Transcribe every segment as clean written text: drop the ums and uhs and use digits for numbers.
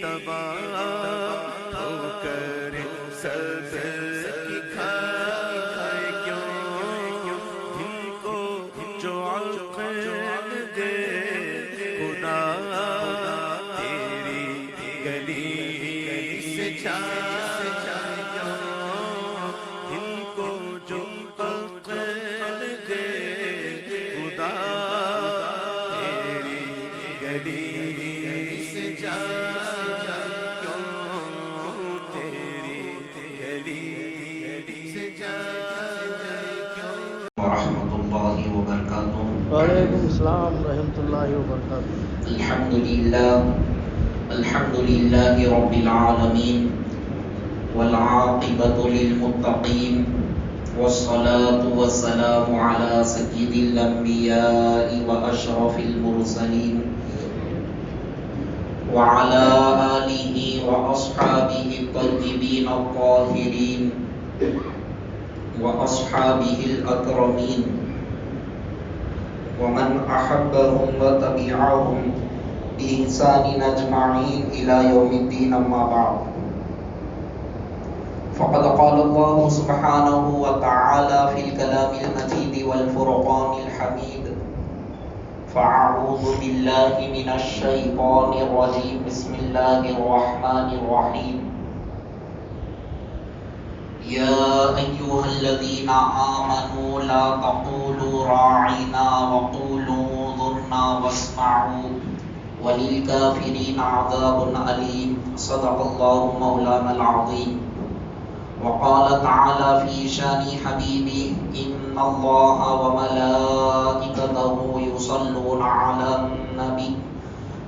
تباہ ہو کر سب کی کھائے کیوں دل کو جو عقل دے خدا تیری گلی سے جائے کیوں دل کو جو عقل دے خدا تیری گلی سے جائے ورحمۃ اللہ وبرکاتہ۔ وعلیکم السلام ورحمۃ اللہ وبرکاتہ۔ الحمد للہ رب العالمین والعاقبۃ للمتقین والصلاة والسلام علی سید الانبیاء واشرف المرسلین وعلى آلہ واصحابہ الطیبین الطاہرین وأصحابه الأكرمين ومن أحبهم وتبعهم بإحسان أجمعين إلى يوم الدين أما بعد فقد قال الله سبحانه وتعالى في الكلام المجيد والفرقان الحميد فأعوذ بالله من الشيطان الرجيم بسم الله الرحمن الرحيم يا أيها الذين آمنوا لا تقولوا راعنا وقولوا انظرنا واسمعوا وللكافرين عذاب أليم صدق الله مولانا العظيم وقال تعالى في شان حبيبه إن الله وملائكته يصلون على النبي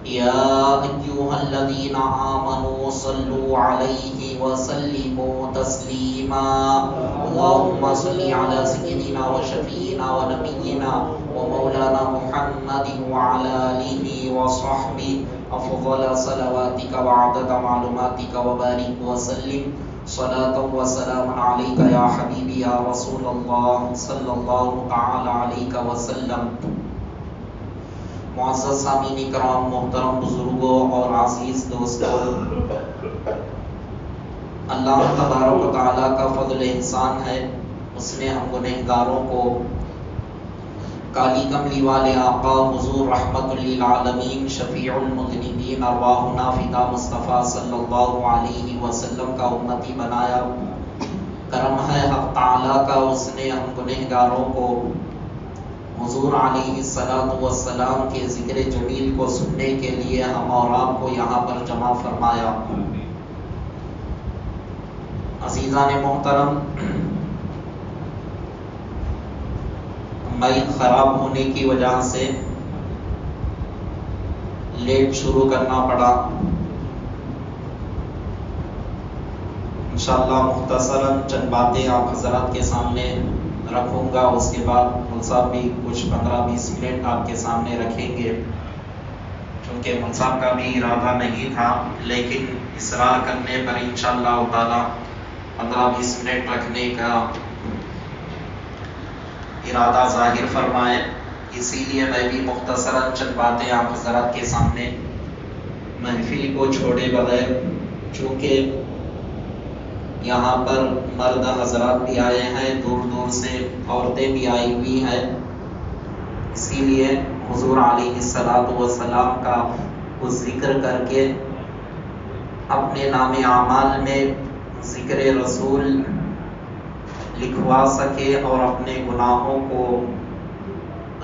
يا أيها الذين آمنوا صلوا عليه وسلموا تسليما اللهم صل على سيدنا وشفيعنا ونبينا ومولانا محمد وعلى آله وصحبه أفضل صلواتك وعدد معلوماتك وبارك وسلم صلاة وسلام عليك يا حبيبي يا رسول الله صلى الله تعالى عليك وسلم۔ معزز سامعین کرام، محترم بزرگوں اور عزیز دوستوں، اللہ تبارک و تعالیٰ کا فضل احسان ہے، اس نے ہم گنہگاروں کو کالی کملی والے آقا حضور رحمت للعالمین شفیع المذنبین ارواحنا فدا مصطفیٰ صلی اللہ علیہ وسلم کا امتی بنایا۔ کرم ہے حق تعالیٰ کا، اس نے ہم گنہگاروں کو حضور علیہ السلام کے ذکر جمیل کو سننے کے لیے ہم اور آپ کو یہاں پر جمع فرمایا۔ عزیزان محترم، مائک خراب ہونے کی وجہ سے لیٹ شروع کرنا پڑا۔ انشاءاللہ مختصراً چند باتیں آپ حضرات کے سامنے رکھوں گا، اس کے بعد مل صاحب بھی کچھ 15-20 منٹ آپ کے سامنے رکھیں گے، چونکہ مل صاحب کا بھی ارادہ نہیں تھا، لیکن اصرار کرنے پر انشاءاللہ تعالی 15-20 منٹ رکھنے کا ارادہ ظاہر فرمائے، اسی لیے میں بھی مختصراً چند باتیں آپ حضرات کے سامنے محفل کو چھوڑے بغیر، چونکہ یہاں پر مرد حضرات بھی آئے ہیں، دور دور سے عورتیں بھی آئی ہوئی ہیں، اسی لیے حضور علیہ السلام کا وہ ذکر کر کے اپنے نام اعمال میں ذکر رسول لکھوا سکے اور اپنے گناہوں کو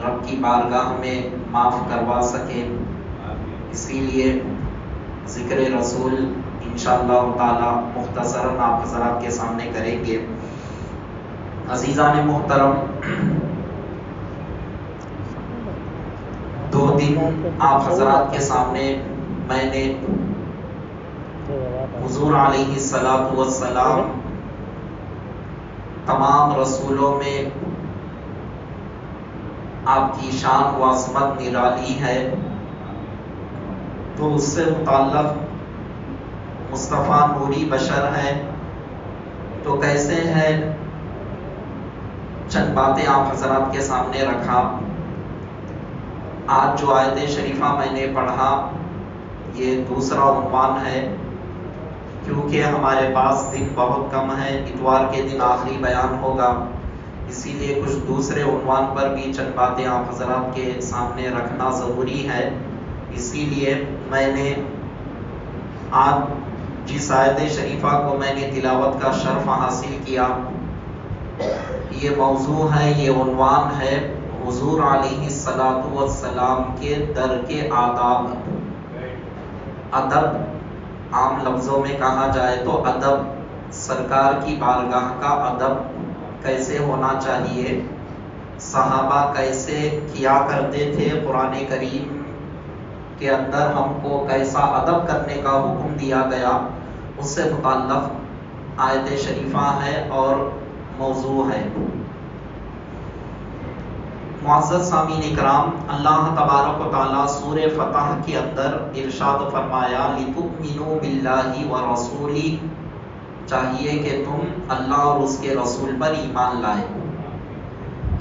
رب کی بارگاہ میں معاف کروا سکے، اسی لیے ذکر رسول انشاءاللہ تعالی مختصراً آپ حضرات کے سامنے کریں گے۔ عزیزان محترم، 2 دن آپ حضرات کے سامنے میں نے حضور علیہ السلام تمام رسولوں میں آپ کی شان و عظمت نرالی ہے، تو اس سے متعلق مصطفیٰ نوری بشر ہے تو کیسے ہے، چند باتیں آپ حضرات کے سامنے رکھا۔ آج جو آیت شریفہ میں نے پڑھا یہ دوسرا عنوان ہے، کیونکہ ہمارے پاس دن بہت کم ہے، اتوار کے دن آخری بیان ہوگا، اسی لیے کچھ دوسرے عنوان پر بھی چند باتیں آپ حضرات کے سامنے رکھنا ضروری ہے۔ اسی لیے میں نے آج جس آیت شریفہ کو میں نے تلاوت کا شرف حاصل کیا، یہ موضوع ہے، یہ عنوان ہے حضور علیہ الصلوۃ والسلام کے در کے آداب۔ ادب عام لفظوں میں کہا جائے تو ادب، سرکار کی بارگاہ کا ادب کیسے ہونا چاہیے، صحابہ کیسے کیا کرتے تھے، قرآن کریم کے اندر ہم کو کیسا ادب کرنے کا حکم دیا گیا، اس سے متعلق آیت شریفہ ہے اور موضوع ہے۔ معزز سامعین اکرام، اللہ تبارک و تعالیٰ سورہ فتح کے اندر ارشاد فرمایا لِتُؤْمِنُوا بِاللَّهِ وَرَسُولِهِ، چاہیے کہ تم اللہ اور اس کے رسول پر ایمان لائے۔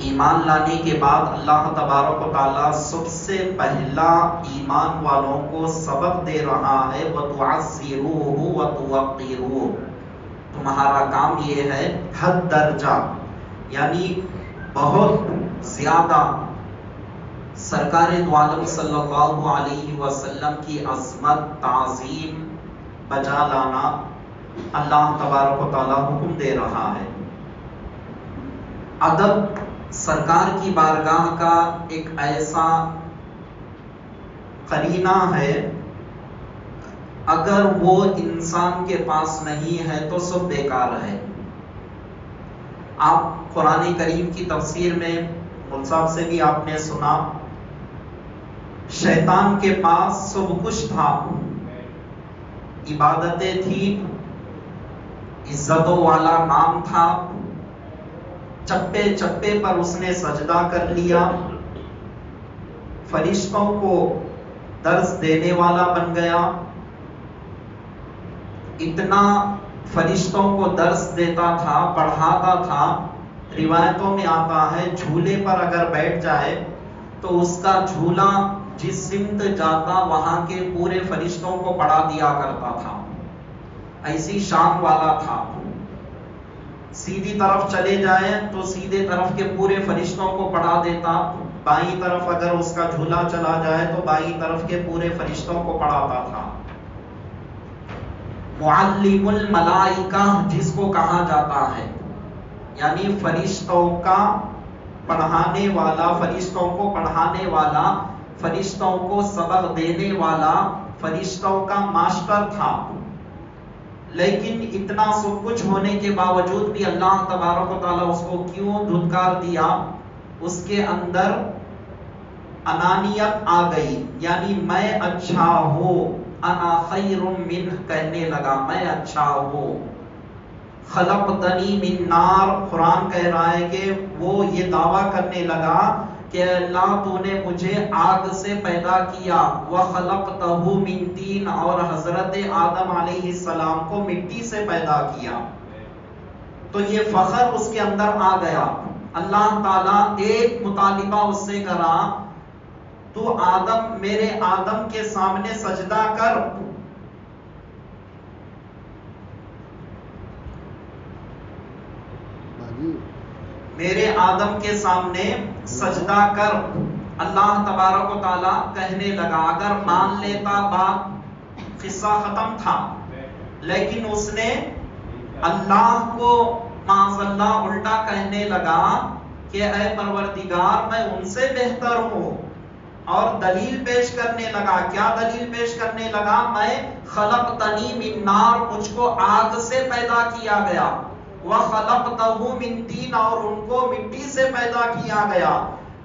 ایمان لانے کے بعد اللہ تبارک و تعالیٰ سب سے پہلا ایمان والوں کو سبق دے رہا ہے وَتُعَزِّرُوهُ وَتُوَقِّرُوهُ، تمہارا کام یہ ہے حد درجہ یعنی بہت زیادہ سرکار دو عالم صلی اللہ علیہ وسلم کی عظمت تعظیم بجا لانا اللہ تبارک و تعالیٰ حکم دے رہا ہے۔ ادب سرکار کی بارگاہ کا ایک ایسا قرینہ ہے، اگر وہ انسان کے پاس نہیں ہے تو سب بیکار ہے۔ آپ قرآن کریم کی تفسیر میں مول صاحب سے بھی آپ نے سنا، شیطان کے پاس سب کچھ تھا، عبادتیں تھی، عزتوں والا نام تھا، چپے چپے پر اس نے سجدہ کر لیا، فرشتوں کو درس دینے والا بن گیا، اتنا فرشتوں کو درس دیتا تھا، پڑھاتا تھا۔ روایتوں میں آتا ہے جھولے پر اگر بیٹھ جائے تو اس کا جھولا جس سمت جاتا وہاں کے پورے فرشتوں کو پڑھا دیا کرتا تھا، ایسی شان والا تھا۔ سیدھی طرف چلے جائے تو سیدھے طرف کے پورے فرشتوں کو پڑھا دیتا، بائیں طرف اگر اس کا جھولا چلا جائے تو بائیں طرف کے پورے فرشتوں کو پڑھاتا تھا۔ معلم الملائکہ جس کو کہا جاتا ہے، یعنی فرشتوں کا پڑھانے والا، فرشتوں کو پڑھانے والا، فرشتوں کو سبق دینے والا، فرشتوں کا ماسٹر تھا۔ لیکن اتنا سب کچھ ہونے کے باوجود بھی اللہ تبارک و تعالیٰ اس کو کیوں دھتکار دیا؟ اس کے اندر انانیت آ گئی، یعنی میں اچھا ہوں، انا خیر منہ کہنے لگا، میں اچھا ہوں۔ خلقتنی من نار، قرآن کہہ رہا ہے کہ وہ یہ دعویٰ کرنے لگا کہ اللہ تو نے مجھے آگ سے پیدا کیا، وَخَلَقْتَهُ مِن طِین، اور حضرت آدم علیہ السلام کو مٹی سے پیدا کیا۔ تو یہ فخر اس کے اندر آ گیا۔ اللہ تعالیٰ ایک مطالبہ اس سے کرا، تو آدم، میرے آدم کے سامنے سجدہ کر۔ میرے آدم کے سامنے سجدہ کر۔ اللہ تبارک و تعالیٰ کہنے لگا، اگر مان لیتا بات قصہ ختم تھا، لیکن اس نے اللہ کو معاذ اللہ الٹا کہنے لگا کہ اے پروردگار میں ان سے بہتر ہوں، اور دلیل پیش کرنے لگا۔ کیا دلیل پیش کرنے لگا؟ میں خلقتنی من نار، مجھ کو آگ سے پیدا کیا گیا، وَخَلَقْتَهُ مِن طِین، اور ان کو مٹی سے پیدا کیا گیا۔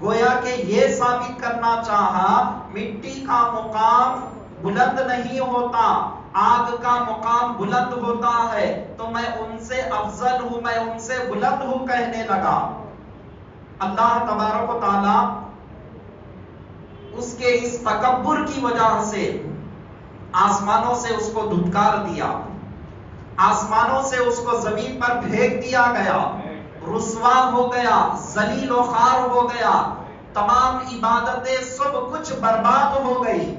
گویا کہ یہ ثابت کرنا چاہا مٹی کا مقام بلند نہیں ہوتا، آگ کا مقام بلند ہوتا ہے، تو میں ان سے افضل ہوں، میں ان سے بلند ہوں کہنے لگا۔ اللہ تبارک و تعالی اس کے اس تکبر کی وجہ سے آسمانوں سے اس کو دھتکار دیا، آسمانوں سے اس کو زمین پر پھینک دیا گیا، رسوا ہو گیا، ذلیل و خوار ہو گیا، تمام عبادتیں سب کچھ برباد ہو گئی۔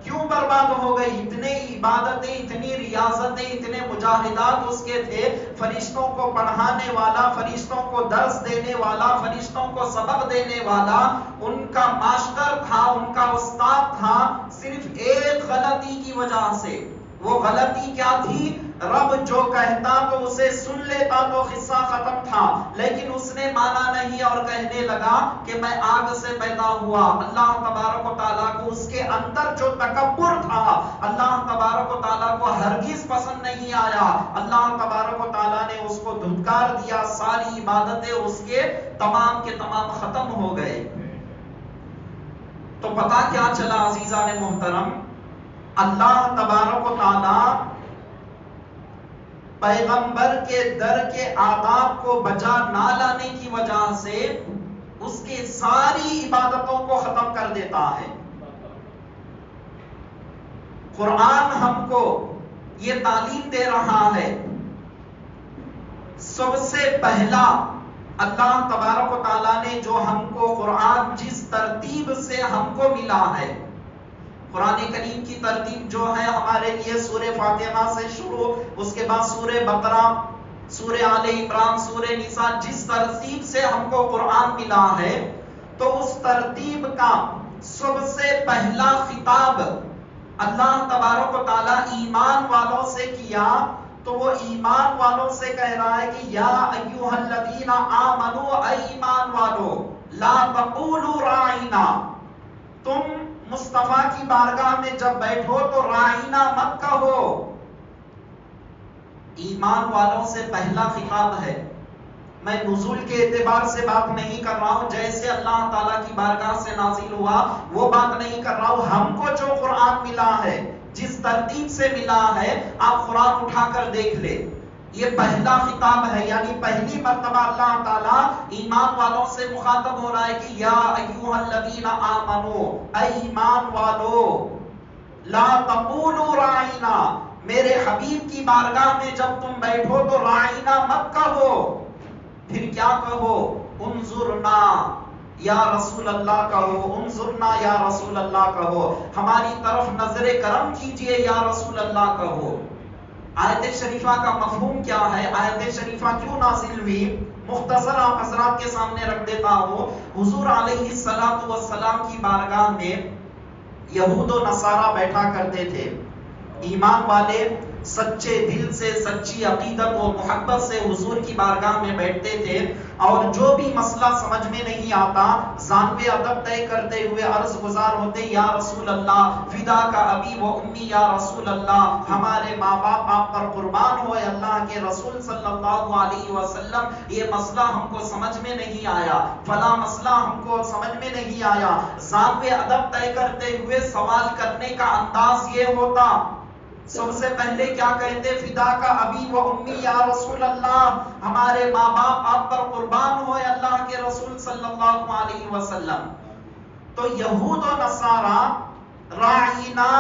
کیوں برباد ہو گئی؟ اتنے عبادتیں، اتنی ریاضتیں، اتنے مجاہدات اس کے تھے، فرشتوں کو پڑھانے والا، فرشتوں کو درس دینے والا، فرشتوں کو سبق دینے والا، ان کا ماسٹر تھا، ان کا استاد تھا، صرف ایک غلطی کی وجہ سے۔ وہ غلطی کیا تھی؟ رب جو کہتا تو اسے سن لیتا تو قصہ ختم تھا، لیکن اس نے مانا نہیں اور کہنے لگا کہ میں آگ سے پیدا ہوا۔ اللہ تبارک و تعالیٰ کو اس کے اندر جو تکبر تھا، اللہ تبارک و تعالیٰ کو ہرگز پسند نہیں آیا۔ اللہ تبارک و تعالیٰ نے اس کو دھتکار دیا، ساری عبادتیں اس کے تمام کے تمام ختم ہو گئے۔ تو پتہ کیا چلا عزیزان محترم؟ اللہ تبارک و تعالیٰ پیغمبر کے در کے آداب کو بجا نہ لانے کی وجہ سے اس کی ساری عبادتوں کو ختم کر دیتا ہے۔ قرآن ہم کو یہ تعلیم دے رہا ہے، سب سے پہلا اللہ تبارک و تعالیٰ نے جو ہم کو قرآن جس ترتیب سے ہم کو ملا ہے، قرآن کریم کی ترتیب جو ہے ہمارے لیے سورہ فاتحہ سے شروع، اس کے بعد سورہ بقرہ، سورہ آل عمران، سورہ نساء، جس ترتیب سے ہم کو قرآن ملا ہے، تو اس ترتیب کا سب سے پہلا خطاب اللہ تبارک و تعالیٰ ایمان والوں سے کیا، تو وہ ایمان والوں سے کہہ رہا ہے کہ یا ایھا الذین آمنوا، اے ایمان والو، لا تقولوا راعینا، تم مصطفیٰ کی بارگاہ میں جب بیٹھو تو راعینا مت کہو۔ ایمان والوں سے پہلا خطاب ہے۔ میں نزول کے اعتبار سے بات نہیں کر رہا ہوں، جیسے اللہ تعالیٰ کی بارگاہ سے نازل ہوا وہ بات نہیں کر رہا ہوں، ہم کو جو قرآن ملا ہے، جس ترتیب سے ملا ہے، آپ قرآن اٹھا کر دیکھ لیں، یہ پہلا خطاب ہے، یعنی پہلی مرتبہ اللہ تعالیٰ ایمان والوں سے مخاطب ہو رہا ہے کہ یا ایھا الذین آمنوا، اے ایمان والو، لا تقولوا راعینا، میرے حبیب کی بارگاہ میں جب تم بیٹھو تو راعینا مت کہو، پھر کیا کہو؟ انظرنا یا رسول اللہ کہو، انظرنا یا رسول اللہ کہو، ہماری طرف نظر کرم کیجئے یا رسول اللہ کہو۔ آیت شریفہ کا مفہوم کیا ہے؟ آیت شریفہ کیوں نازل ہوئی؟ مختصر آپ حضرات کے سامنے رکھ دیتا ہوں۔ حضور علیہ السلام کی بارگاہ میں یہود و نصارہ بیٹھا کرتے تھے، ایمان والے سچے دل سے، سچی عقیدت و محبت سے حضور کی بارگاہ میں بیٹھتے تھے، اور جو بھی مسئلہ سمجھ میں نہیں آتا ذانب ادب طے کرتے ہوئے عرض گزار ہوتے، یا رسول اللہ فدا کا ابی و امی، یا رسول اللہ ہمارے ماں باپ آپ پر قربان ہوئے اللہ کے رسول صلی اللہ علیہ وسلم، یہ مسئلہ ہم کو سمجھ میں نہیں آیا، فلاں مسئلہ ہم کو سمجھ میں نہیں آیا۔ ذانب ادب طے کرتے ہوئے سوال کرنے کا انداز یہ ہوتا، سب سے پہلے کیا کہتے؟ فدا کا ابی و امی یا رسول اللہ، ہمارے ماں باپ آپ پر قربان ہوئے اللہ کے رسول صلی اللہ علیہ وسلم۔ تو یہود و نصارہ راعینا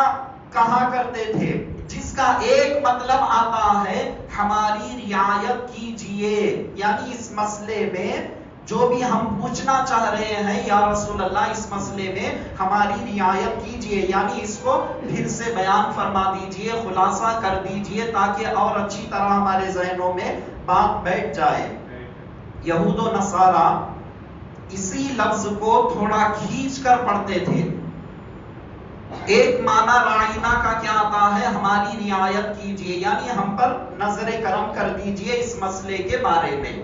کہا کرتے تھے، جس کا ایک مطلب آتا ہے ہماری رعایت کیجئے، یعنی اس مسئلے میں جو بھی ہم پوچھنا چاہ رہے ہیں یا رسول اللہ اس مسئلے میں ہماری رعایت کیجئے، یعنی اس کو پھر سے بیان فرما دیجئے، خلاصہ کر دیجئے، تاکہ اور اچھی طرح ہمارے ذہنوں میں بات بیٹھ جائے۔ یہود و نصارہ اسی لفظ کو تھوڑا کھینچ کر پڑھتے تھے۔ ایک معنی راعینا کا کیا آتا ہے؟ ہماری رعایت کیجئے، یعنی ہم پر نظر کرم کر دیجئے اس مسئلے کے بارے میں۔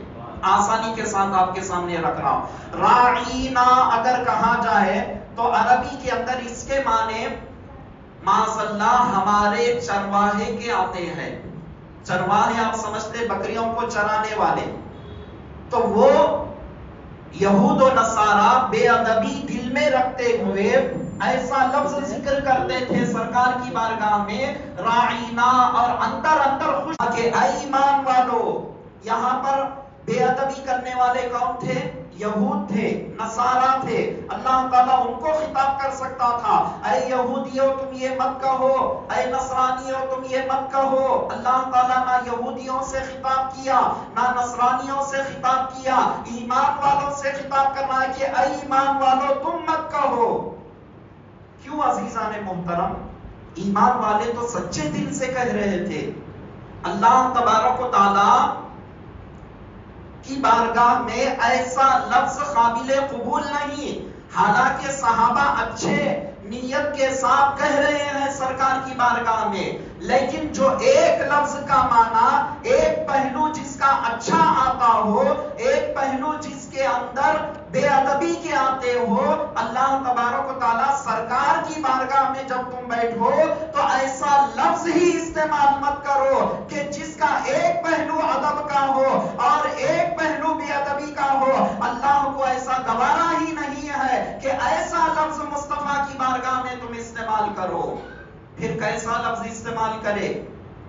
آسانی کے ساتھ آپ کے سامنے رکھ رہا ہوں۔ راعینا اگر کہا جائے تو عربی کے اندر اس کے معنی معاذ اللہ ہمارے چرواہے کے آتے ہیں۔ چرواہے آپ سمجھتے بکریوں کو چرانے والے، تو وہ یہود و نصارہ بے ادبی دل میں رکھتے ہوئے ایسا لفظ ذکر کرتے تھے سرکار کی بارگاہ میں راعینا، اور اندر اندر خوش کہ اے ایمان والو۔ یہاں پر بے ادبی کرنے والے کون تھے؟ یہود تھے، نصارہ تھے۔ اللہ تعالیٰ ان کو خطاب کر سکتا تھا، اے یہودیوں تم یہ مت کہو، اے نصرانیوں تم یہ مت کہو۔ اللہ تعالیٰ نہ یہودیوں سے خطاب کیا، نہ نصرانیوں سے خطاب کیا، ایمان والوں سے خطاب کرنا ہے کہ اے ایمان والوں تم مت کہو۔ کیوں عزیزان محترم، ایمان والے تو سچے دل سے کہہ رہے تھے اللہ تبارک و تعالی کی بارگاہ میں ایسا لفظ قابل قبول نہیں. حالانکہ صحابہ اچھے نیت کے ساتھ کہہ رہے ہیں سرکار کی بارگاہ میں، لیکن جو ایک لفظ کا معنی، ایک پہلو جس کا اچھا آتا ہو، ایک پہلو جس کے اندر بے ادبی کے آتے ہو، اللہ تبارک و تعالیٰ سرکار کی بارگاہ میں جب تم بیٹھو تو ایسا لفظ ہی استعمال مت کرو کہ جس کا ایک پہلو ادب کا ہو اور ایک پہلو بے ادبی کا ہو. اللہ کو ایسا گوارا ہی نہیں ہے کہ ایسا لفظ مصطفیٰ کی بارگاہ میں تم استعمال کرو. پھر کیسا لفظ استعمال کرے؟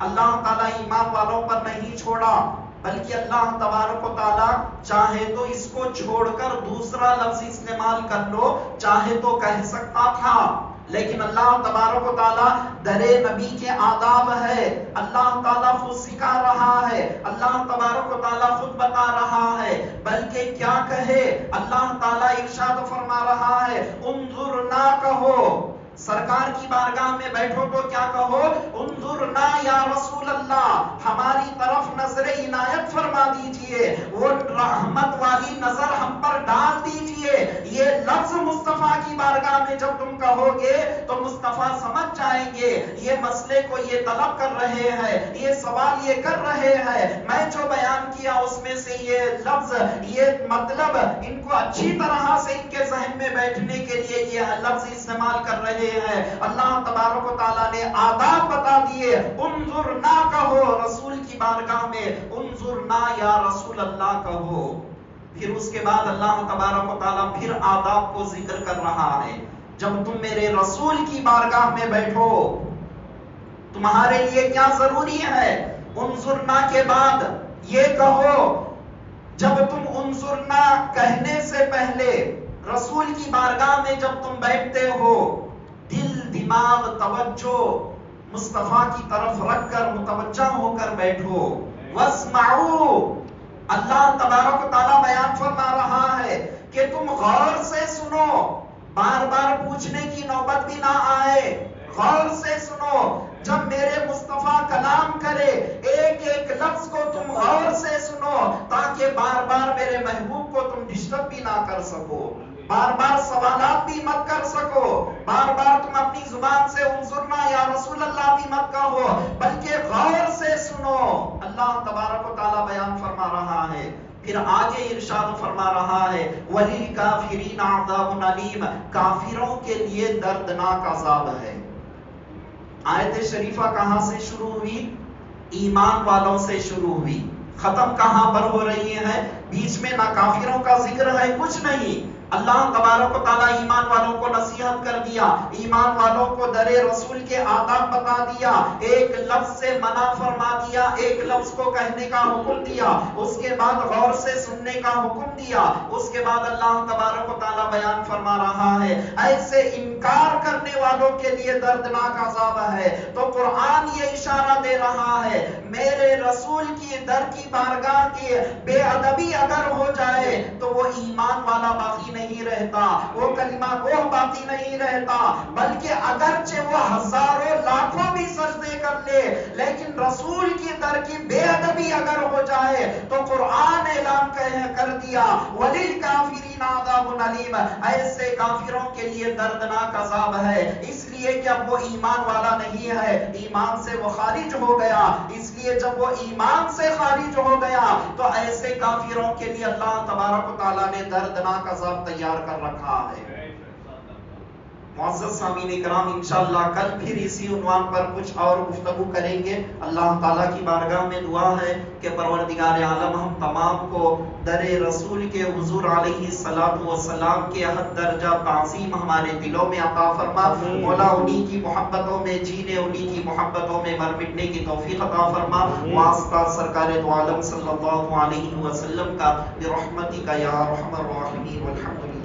اللہ تعالیٰ ایمان والوں پر نہیں چھوڑا، بلکہ اللہ تبارک و تعالیٰ چاہے تو اس کو چھوڑ کر دوسرا لفظ استعمال کر لو، چاہے تو کہہ سکتا تھا، لیکن اللہ تبارک و تعالیٰ درے نبی کے آداب ہے، اللہ تعالیٰ خود سکھا رہا ہے، اللہ تبارک و تعالیٰ خود بتا رہا ہے. بلکہ کیا کہے؟ اللہ تعالیٰ ارشاد فرما رہا ہے انظرنا کہو. سرکار کی بارگاہ میں بیٹھو تو کیا کہو؟ انظرنا یا رسول اللہ، ہماری طرف نظر عنایت فرما دیجئے، وہ رحمت والی نظر ہم پر ڈال دیجئے. یہ لفظ مصطفیٰ کی بارگاہ میں جب تم کہو گے تو مصطفیٰ سمجھ جائیں گے یہ مسئلے کو یہ طلب کر رہے ہیں، یہ سوال یہ کر رہے ہیں. میں جو بیان کیا اس میں سے یہ لفظ، یہ مطلب ان کو اچھی طرح سے ان کے ذہن میں بیٹھنے کے لیے یہ لفظ استعمال کر رہے ہیں. اللہ تبارک و تعالیٰ نے آداب بتا دیے. انظرنا کہو رسول کی بارگاہ میں، انظرنا یا رسول اللہ کہو. پھر اس کے بعد اللہ تبارک و تعالیٰ پھر آداب کو ذکر کر رہا ہے. جب تم میرے رسول کی بارگاہ میں بیٹھو تمہارے لیے کیا ضروری ہے؟ انظرنا کے بعد یہ کہو. جب تم انظرنا کہنے سے پہلے رسول کی بارگاہ میں جب تم بیٹھتے ہو، دل دماغ توجہ مصطفیٰ کی طرف رکھ کر متوجہ ہو کر بیٹھو. واسمعوا، اللہ تبارک و تعالیٰ بیان فرما رہا ہے کہ تم غور سے سنو، بار بار پوچھنے کی نوبت بھی نہ آئے. غور سے سنو. جب میرے مصطفیٰ کلام کرے ایک ایک لفظ کو تم غور سے سنو، تاکہ بار بار میرے محبوب کو تم ڈسٹرب بھی نہ کر سکو، بار بار سوالات بھی مت کر سکو، بار بار تم اپنی زبان سے انظرنا یا رسول اللہ بھی مت کہو، بلکہ غور سے سنو. اللہ تبارک و تعالیٰ بیان فرما رہا ہے. پھر آگے ارشاد فرما رہا ہے وَلِلْكَافِرِينَ عَذَابٌ عَلِيمٌ، کافروں کے لیے دردناک عذاب ہے. آیت شریفہ کہاں سے شروع ہوئی؟ ایمان والوں سے شروع ہوئی. ختم کہاں پر ہو رہی ہے؟ بیچ میں نہ کافروں کا ذکر ہے، کچھ نہیں. اللہ تبارک و تعالیٰ ایمان والوں کو نصیحت کر دیا، ایمان والوں کو در رسول کے آداب بتا دیا، ایک لفظ سے منع فرما دیا، ایک لفظ کو کہنے کا حکم دیا، اس کے بعد غور سے سننے کا حکم دیا. اس کے بعد اللہ تبارک و تعالیٰ بیان فرما رہا ہے ایسے انکار کرنے والوں کے لیے دردناک عذاب ہے. تو قرآن یہ اشارہ دے رہا ہے میرے رسول کی در کی بارگاہ کی بے ادبی اگر ہو جائے تو وہ ایمان والا باقی نہیں رہتا، وہ کلمہ گوہ باقی نہیں رہتا، بلکہ اگرچہ وہ ہزاروں لاکھوں بھی سجدے کر لے لیکن رسول کی در کی بے ادبی اگر ہو جائے تو قرآن اعلان کر دیا وَلِلْكَافِرِينَ عَذَابٌ عَلِيمٌ، ایسے کافروں کے لیے دردناک عذاب ہے. اس لیے کہ اب وہ ایمان والا نہیں ہے، ایمان سے وہ خارج ہو گیا. اس لیے جب وہ ایمان سے خارج ہو گیا تو ایسے کافروں کے لیے اللہ تبارک و تعالیٰ نے دردناک عذاب تیار کر رکھا ہے. معزز سامعین اکرام، انشاءاللہ کل پھر اسی عنوان پر کچھ اور گفتگو کریں گے. اللہ تعالیٰ کی بارگاہ میں دعا ہے کہ پروردگار عالم ہم تمام کو در رسول کے حضور علیہ السلام کے حد درجہ تعظیم ہمارے دلوں میں عطا فرما. مولا انہی کی محبتوں میں جینے، انہی کی محبتوں میں مر مٹنے کی توفیق عطا فرما. واسطہ سرکار دو عالم صلی اللہ علیہ وسلم کا برحمتک یا ارحم الراحمین والحمد للہ.